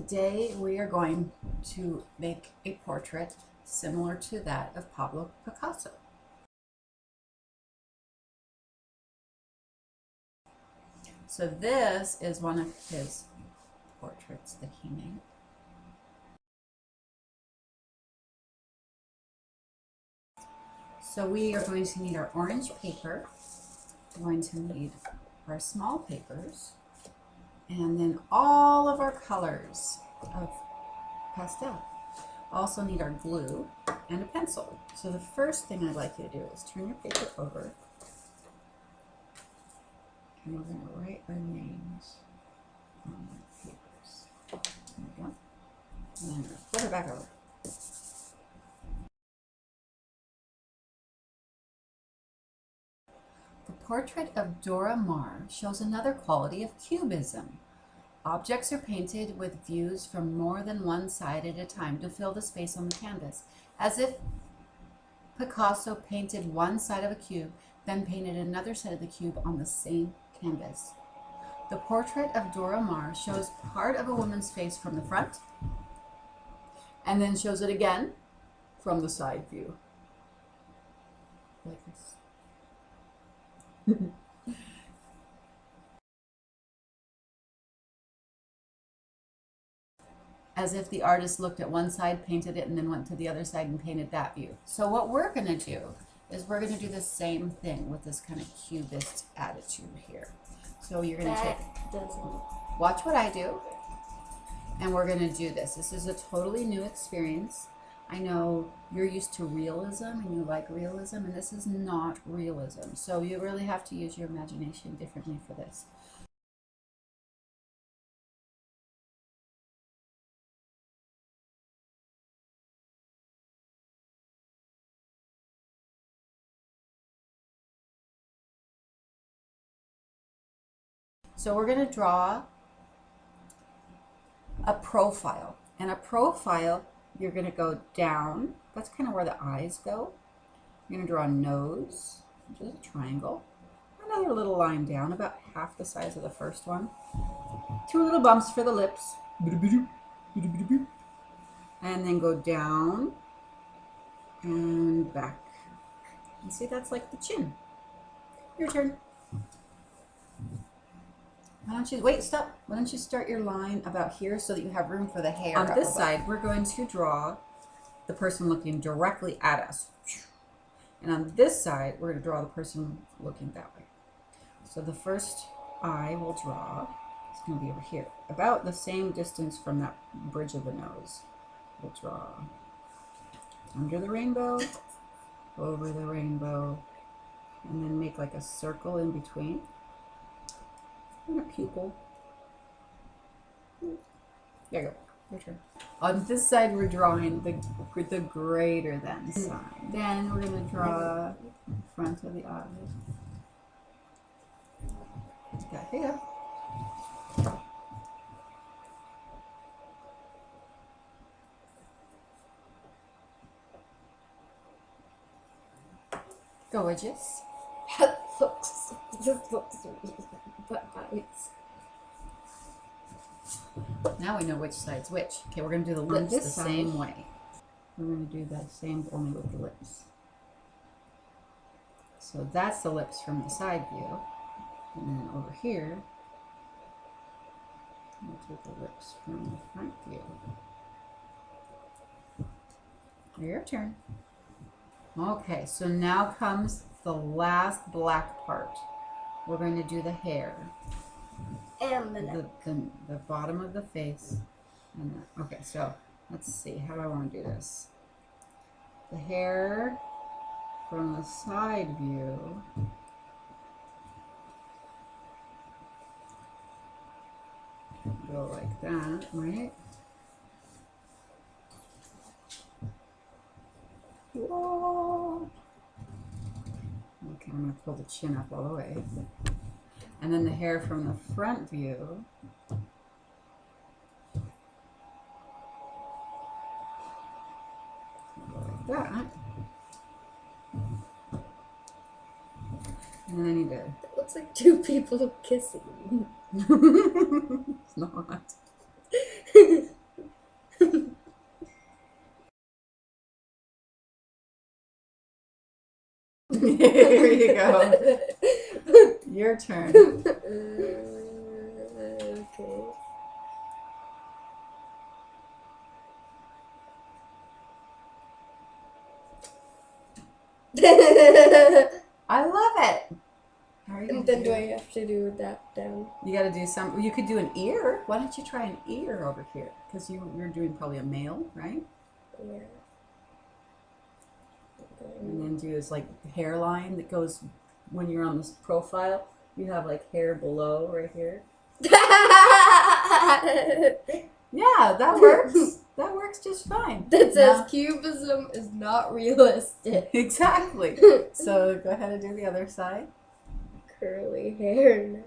Today we are going to make a portrait similar to that of Pablo Picasso. So this is one of his portraits that he made. So we are going to need our orange paper. We're going to need our small papers, and then all of our colors of pastel. Also need our glue and a pencil. So the first thing I'd like you to do is turn your paper over, and we're going to write our names on the papers. There we go. And then flip it back over. The portrait of Dora Maar shows another quality of cubism. Objects are painted with views from more than one side at a time to fill the space on the canvas, as if Picasso painted one side of a cube, then painted another side of the cube on the same canvas. The portrait of Dora Maar shows part of a woman's face from the front, and then shows it again from the side view, like this. As if the artist looked at one side, painted it, and then went to the other side and painted that view. So what we're going to do is we're going to do the same thing with this kind of cubist attitude here. So you're going to watch what I do, and we're going to do this. This is a totally new experience. I know you're used to realism and you like realism, and this is not realism. So you really have to use your imagination differently for this. So we're going to draw a profile, and a profile, you're going to go down. That's kind of where the eyes go. You're going to draw a nose, which is a triangle. Another little line down, about half the size of the first one. Two little bumps for the lips. And then go down and back. And see, that's like the chin. Your turn. Why don't you, wait, stop. Why don't you start your line about here so that you have room for the hair. On this side, we're going to draw the person looking directly at us. And on this side, we're going to draw the person looking that way. So the first eye we'll draw is going to be over here, about the same distance from that bridge of the nose. We'll draw under the rainbow, over the rainbow, and then make like a circle in between. And a pupil. There you go. Your turn. On this side, we're drawing the greater than sign. Then we're going to draw the front of the eye. Got here. Gorgeous. Now we know which side's which. Okay, we're going to do the lips the same way. We're going to do the same only with the lips. So that's the lips from the side view. And then over here, we'll take the lips from the front view. Your turn. Okay, so now comes the last black part. We're going to do the hair. And the neck. The bottom of the face. And okay, so let's see. How do I want to do this? The hair from the side view. Go like that, right? Whoa. Okay, I'm going to pull the chin up all the way. And then the hair from the front view. Go like that. And then I need to... It looks like two people kissing. It's not. Here you go. Your turn. Okay. I love it. How are you And then do I have to do that down? You got to do some. You could do an ear. Why don't you try an ear over here? Because you're doing probably a male, right? Yeah. And then do this like hairline that goes when you're on this profile. You have like hair below right here. Yeah, that works. That works just fine. That says cubism is not realistic. Exactly. So go ahead and do the other side. Curly hair now.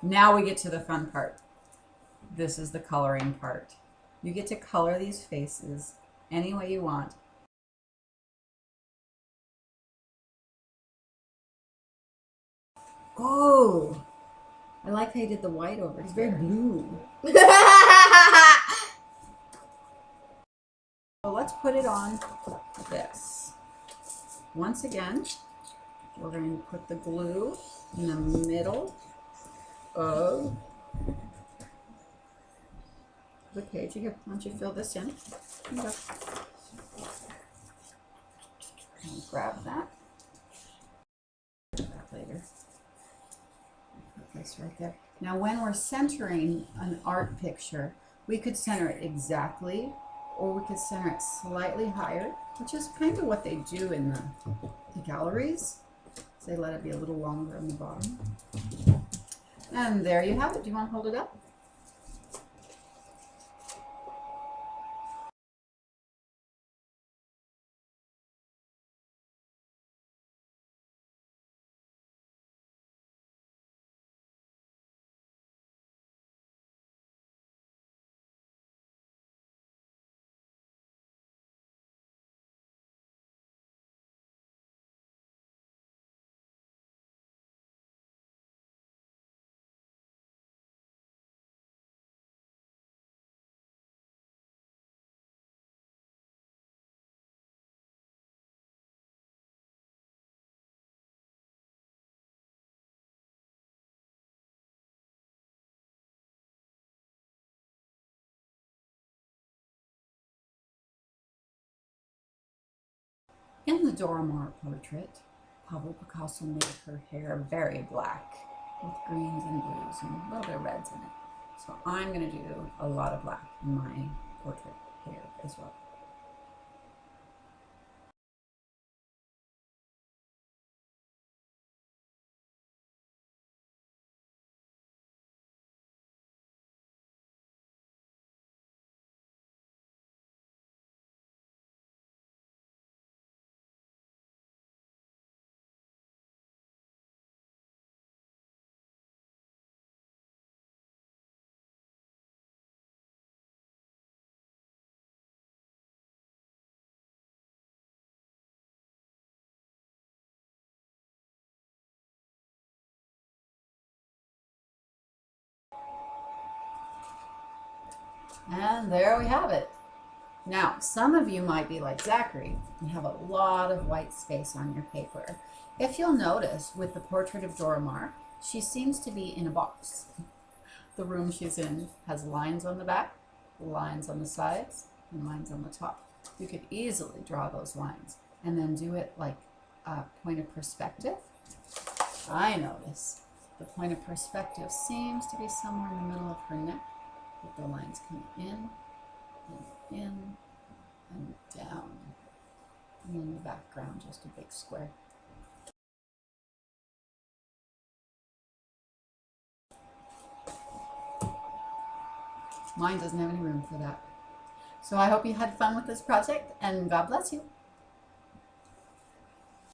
Now we get to the fun part. This is the coloring part. You get to color these faces any way you want. Oh, I like how you did the white over. It's very blue. So let's put it on this. Once again, we're going to put the glue in the middle of the page. Here, why don't you fill this in? Here you go. And grab that. Later. Put this right there. Now, when we're centering an art picture, we could center it exactly, or we could center it slightly higher, which is kind of what they do in the galleries. So they let it be a little longer on the bottom. And there you have it. Do you want to hold it up? In the Dora Maar portrait, Pablo Picasso made her hair very black with greens and blues and a little bit of reds in it. So I'm going to do a lot of black in my portrait hair as well. And there we have it. Now, some of you might be like Zachary and have a lot of white space on your paper. If you'll notice, with the portrait of Dora Maar, she seems to be in a box. The room she's in has lines on the back, lines on the sides, and lines on the top. You could easily draw those lines and then do it like a point of perspective. I notice the point of perspective seems to be somewhere in the middle of her neck, with the lines coming in and in and down. And in the background, just a big square. Mine doesn't have any room for that. So I hope you had fun with this project, and God bless you.